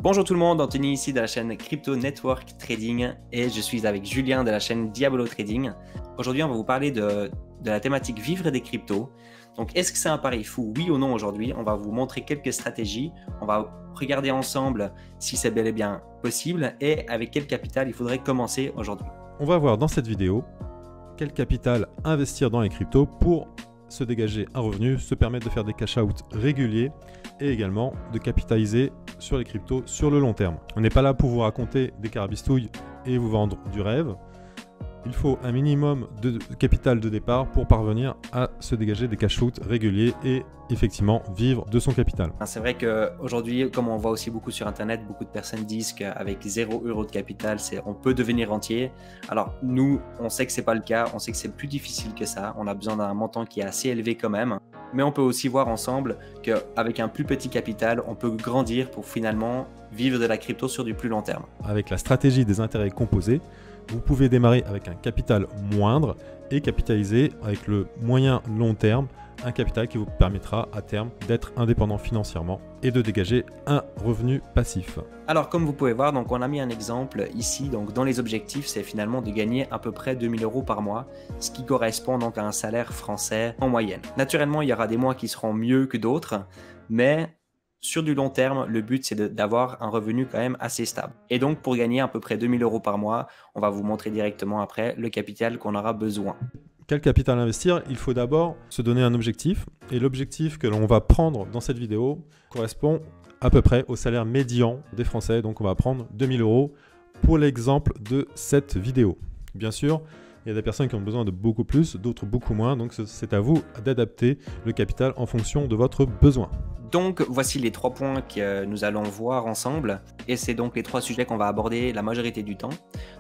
Bonjour tout le monde, Anthony ici de la chaîne Crypto Network Trading et je suis avec Julien de la chaîne Diabolo Trading. Aujourd'hui, on va vous parler de la thématique vivre des cryptos. Donc, est-ce que c'est un pari fou, oui ou non aujourd'hui? On va vous montrer quelques stratégies. On va regarder ensemble si c'est bel et bien possible et avec quel capital il faudrait commencer aujourd'hui. On va voir dans cette vidéo quel capital investir dans les cryptos pour se dégager un revenu, se permettre de faire des cash-out réguliers et également de capitaliser sur les cryptos sur le long terme. On n'est pas là pour vous raconter des carabistouilles et vous vendre du rêve. Il faut un minimum de capital de départ pour parvenir à se dégager des cash-out réguliers et effectivement vivre de son capital. C'est vrai qu'aujourd'hui, comme on voit aussi beaucoup sur Internet, beaucoup de personnes disent qu'avec 0 € de capital, on peut devenir rentier. Alors nous, on sait que ce n'est pas le cas, on sait que c'est plus difficile que ça. On a besoin d'un montant qui est assez élevé quand même. Mais on peut aussi voir ensemble qu'avec un plus petit capital, on peut grandir pour finalement vivre de la crypto sur du plus long terme. Avec la stratégie des intérêts composés, vous pouvez démarrer avec un capital moindre et capitaliser avec le moyen long terme, un capital qui vous permettra à terme d'être indépendant financièrement et de dégager un revenu passif. Alors comme vous pouvez voir, donc on a mis un exemple ici, donc dans les objectifs, c'est finalement de gagner à peu près 2000 € par mois, ce qui correspond donc à un salaire français en moyenne. Naturellement, il y aura des mois qui seront mieux que d'autres, mais sur du long terme, le but c'est d'avoir un revenu quand même assez stable. Et donc pour gagner à peu près 2000 € par mois, on va vous montrer directement après le capital qu'on aura besoin. Quel capital investir? Il faut d'abord se donner un objectif. Et l'objectif que l'on va prendre dans cette vidéo correspond à peu près au salaire médian des Français. Donc on va prendre 2000 € pour l'exemple de cette vidéo. Bien sûr, il y a des personnes qui ont besoin de beaucoup plus, d'autres beaucoup moins. Donc c'est à vous d'adapter le capital en fonction de votre besoin. Donc voici les 3 points que nous allons voir ensemble et c'est donc les 3 sujets qu'on va aborder la majorité du temps.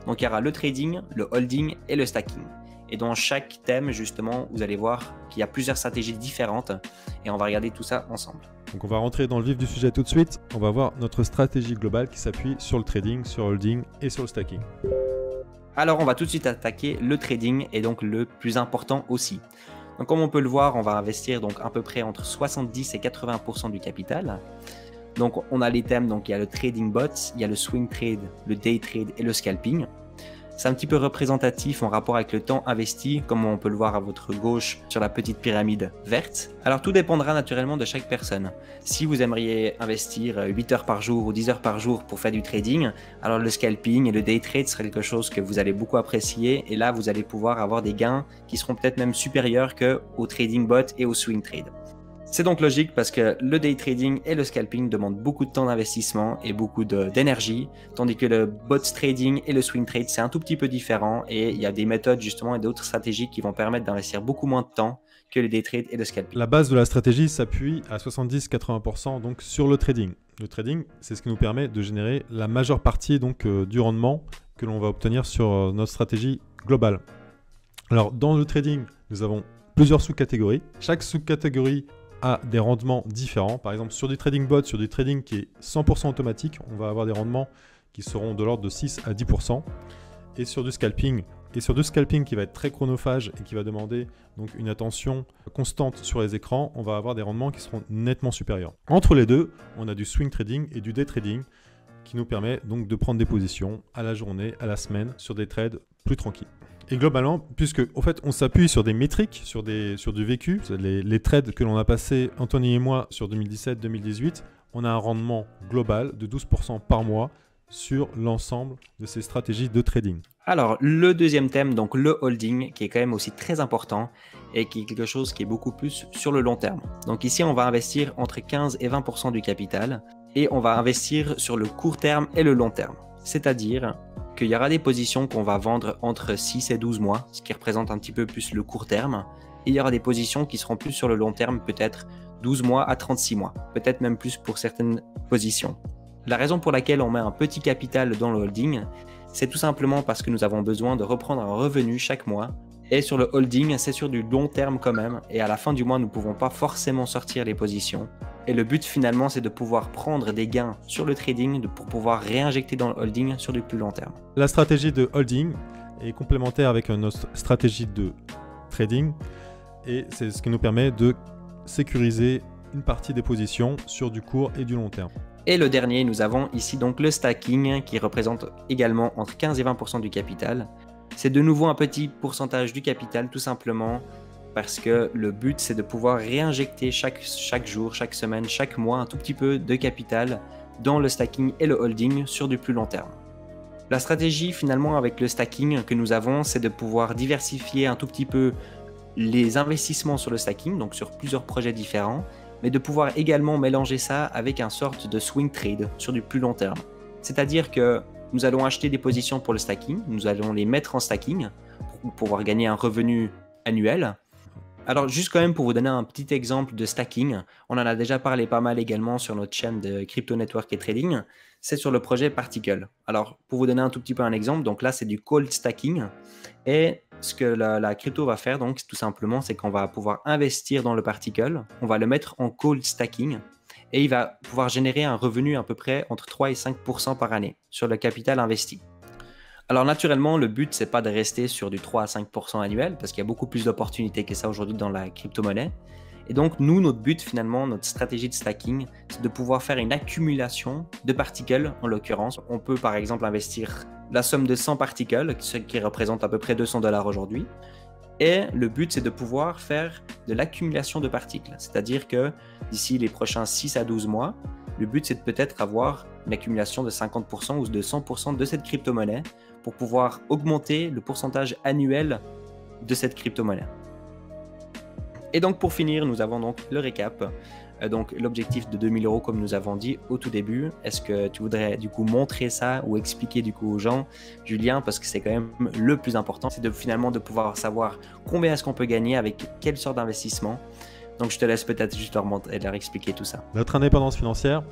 Donc il y aura le trading, le holding et le stacking. Et dans chaque thème justement, vous allez voir qu'il y a plusieurs stratégies différentes et on va regarder tout ça ensemble. Donc on va rentrer dans le vif du sujet tout de suite. On va voir notre stratégie globale qui s'appuie sur le trading, sur le holding et sur le stacking. Alors on va tout de suite attaquer le trading et donc le plus important aussi. Donc comme on peut le voir, on va investir donc à peu près entre 70 et 80% du capital. Donc on a les thèmes, donc il y a le trading bot, il y a le swing trade, le day trade et le scalping. C'est un petit peu représentatif en rapport avec le temps investi, comme on peut le voir à votre gauche sur la petite pyramide verte. Alors tout dépendra naturellement de chaque personne. Si vous aimeriez investir 8 heures par jour ou 10 heures par jour pour faire du trading, alors le scalping et le day trade serait quelque chose que vous allez beaucoup apprécier et là vous allez pouvoir avoir des gains qui seront peut-être même supérieurs qu'au trading bot et au swing trade. C'est donc logique parce que le day trading et le scalping demandent beaucoup de temps d'investissement et beaucoup d'énergie, tandis que le bot trading et le swing trade c'est un tout petit peu différent et il y a des méthodes justement et d'autres stratégies qui vont permettre d'investir beaucoup moins de temps que le day trade et le scalping. La base de la stratégie s'appuie à 70-80% donc sur le trading. Le trading, c'est ce qui nous permet de générer la majeure partie donc du rendement que l'on va obtenir sur notre stratégie globale. Alors dans le trading, nous avons plusieurs sous-catégories. Chaque sous-catégorie a des rendements différents. Par exemple, sur du trading bot, sur du trading qui est 100% automatique, on va avoir des rendements qui seront de l'ordre de 6 à 10%. Et sur du scalping, qui va être très chronophage et qui va demander donc une attention constante sur les écrans, on va avoir des rendements qui seront nettement supérieurs. Entre les deux, on a du swing trading et du day trading qui nous permet donc de prendre des positions à la journée, à la semaine, sur des trades plus tranquilles. Et globalement, puisque au fait, on s'appuie sur des métriques, sur du vécu, les trades que l'on a passés, Anthony et moi, sur 2017-2018, on a un rendement global de 12% par mois sur l'ensemble de ces stratégies de trading. Alors, le deuxième thème, donc le holding, qui est quand même aussi très important et qui est quelque chose qui est beaucoup plus sur le long terme. Donc ici, on va investir entre 15 et 20% du capital et on va investir sur le court terme et le long terme. C'est-à-dire qu'il y aura des positions qu'on va vendre entre 6 et 12 mois, ce qui représente un petit peu plus le court terme. Et il y aura des positions qui seront plus sur le long terme, peut-être 12 mois à 36 mois, peut-être même plus pour certaines positions. La raison pour laquelle on met un petit capital dans le holding, c'est tout simplement parce que nous avons besoin de reprendre un revenu chaque mois. Et sur le holding, c'est sur du long terme quand même. Et à la fin du mois, nous ne pouvons pas forcément sortir les positions. Et le but finalement, c'est de pouvoir prendre des gains sur le trading pour pouvoir réinjecter dans le holding sur du plus long terme. La stratégie de holding est complémentaire avec notre stratégie de trading. Et c'est ce qui nous permet de sécuriser une partie des positions sur du court et du long terme. Et le dernier, nous avons ici donc le stacking qui représente également entre 15 et 20% du capital. C'est de nouveau un petit pourcentage du capital tout simplement parce que le but c'est de pouvoir réinjecter chaque jour, chaque semaine, chaque mois un tout petit peu de capital dans le stacking et le holding sur du plus long terme. La stratégie finalement avec le stacking que nous avons, c'est de pouvoir diversifier un tout petit peu les investissements sur le stacking, donc sur plusieurs projets différents, mais de pouvoir également mélanger ça avec un sorte de swing trade sur du plus long terme. C'est-à-dire que nous allons acheter des positions pour le stacking, nous allons les mettre en stacking pour pouvoir gagner un revenu annuel. Alors juste quand même pour vous donner un petit exemple de stacking, on en a déjà parlé pas mal également sur notre chaîne de Crypto Network et Trading, c'est sur le projet Particle. Alors pour vous donner un tout petit peu un exemple, donc là c'est du cold stacking et ce que la crypto va faire donc tout simplement c'est qu'on va pouvoir investir dans le Particle, on va le mettre en cold stacking et il va pouvoir générer un revenu à peu près entre 3 et 5% par année sur le capital investi. Alors naturellement, le but, c'est pas de rester sur du 3 à 5% annuel, parce qu'il y a beaucoup plus d'opportunités que ça aujourd'hui dans la crypto-monnaie. Et donc, nous, notre but finalement, notre stratégie de stacking, c'est de pouvoir faire une accumulation de particles, en l'occurrence. On peut par exemple investir la somme de 100 particles, ce qui représente à peu près 200 $ aujourd'hui. Et le but, c'est de pouvoir faire de l'accumulation de particles. C'est-à-dire que d'ici les prochains 6 à 12 mois, le but, c'est de peut-être avoir une accumulation de 50% ou de 100% de cette crypto-monnaie pour pouvoir augmenter le pourcentage annuel de cette crypto-monnaie. Et donc pour finir, nous avons donc le récap. Donc l'objectif de 2000 € comme nous avons dit au tout début. Est-ce que tu voudrais du coup montrer ça ou expliquer du coup aux gens, Julien, parce que c'est quand même le plus important, c'est finalement de pouvoir savoir combien est-ce qu'on peut gagner avec quelle sorte d'investissement. Donc je te laisse peut-être juste leur expliquer tout ça. Notre indépendance financière,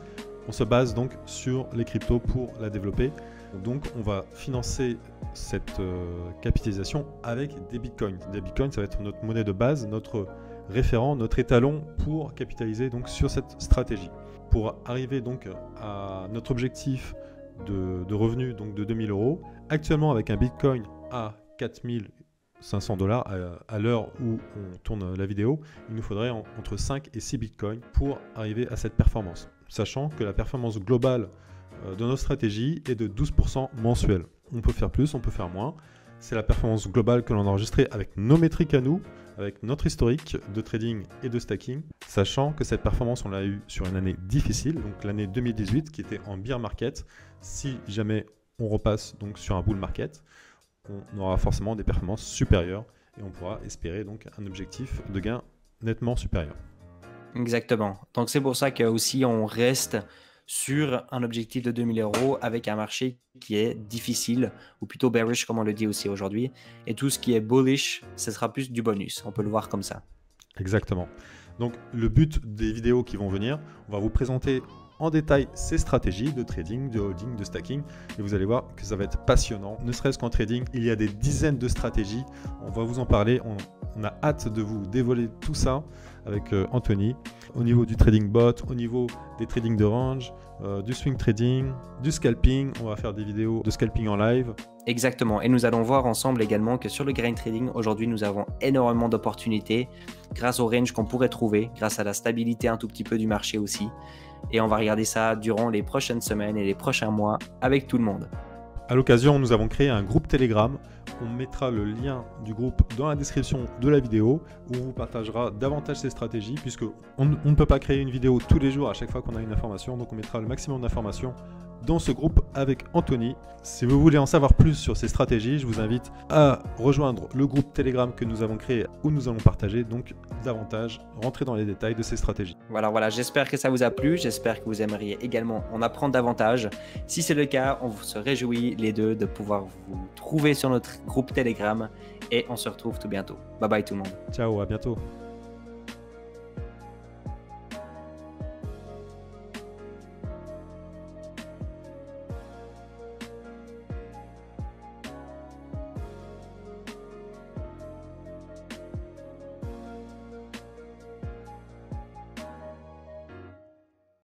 on se base donc sur les cryptos pour la développer. Donc on va financer cette capitalisation avec des bitcoins. Des bitcoins, ça va être notre monnaie de base, notre référent, notre étalon pour capitaliser donc sur cette stratégie. Pour arriver donc à notre objectif de revenus donc de 2000 €, actuellement avec un bitcoin à 4500 $ à l'heure où on tourne la vidéo, il nous faudrait entre 5 et 6 bitcoins pour arriver à cette performance. Sachant que la performance globale de notre stratégie est de 12% mensuel. On peut faire plus, on peut faire moins. C'est la performance globale que l'on a enregistrée avec nos métriques à nous, avec notre historique de trading et de stacking, sachant que cette performance, on l'a eu sur une année difficile, donc l'année 2018 qui était en bear market. Si jamais on repasse donc sur un bull market, on aura forcément des performances supérieures et on pourra espérer donc un objectif de gain nettement supérieur. Exactement. Donc c'est pour ça que aussi on reste sur un objectif de 2000 € avec un marché qui est difficile ou plutôt bearish comme on le dit aussi aujourd'hui. Et tout ce qui est bullish, ce sera plus du bonus. On peut le voir comme ça. Exactement. Donc le but des vidéos qui vont venir, on va vous présenter en détail ces stratégies de trading, de holding, de stacking et vous allez voir que ça va être passionnant. Ne serait-ce qu'en trading, il y a des dizaines de stratégies. On va vous en parler. On a hâte de vous dévoiler tout ça avec Anthony au niveau du trading bot, au niveau des trading de range, du swing trading, du scalping. On va faire des vidéos de scalping en live. Exactement. Et nous allons voir ensemble également que sur le grain trading, aujourd'hui, nous avons énormément d'opportunités grâce au range qu'on pourrait trouver, grâce à la stabilité un tout petit peu du marché aussi. Et on va regarder ça durant les prochaines semaines et les prochains mois avec tout le monde. À l'occasion, nous avons créé un groupe Telegram. On mettra le lien du groupe dans la description de la vidéo où on vous partagera davantage ces stratégies puisque on ne peut pas créer une vidéo tous les jours à chaque fois qu'on a une information. Donc on mettra le maximum d'informations dans ce groupe avec Anthony. Si vous voulez en savoir plus sur ces stratégies, je vous invite à rejoindre le groupe Telegram que nous avons créé où nous allons partager donc davantage, rentrer dans les détails de ces stratégies. Voilà, j'espère que ça vous a plu, j'espère que vous aimeriez également en apprendre davantage. Si c'est le cas, on se réjouit les deux de pouvoir vous trouver sur notre groupe Telegram et on se retrouve tout bientôt. Bye bye tout le monde. Ciao, à bientôt.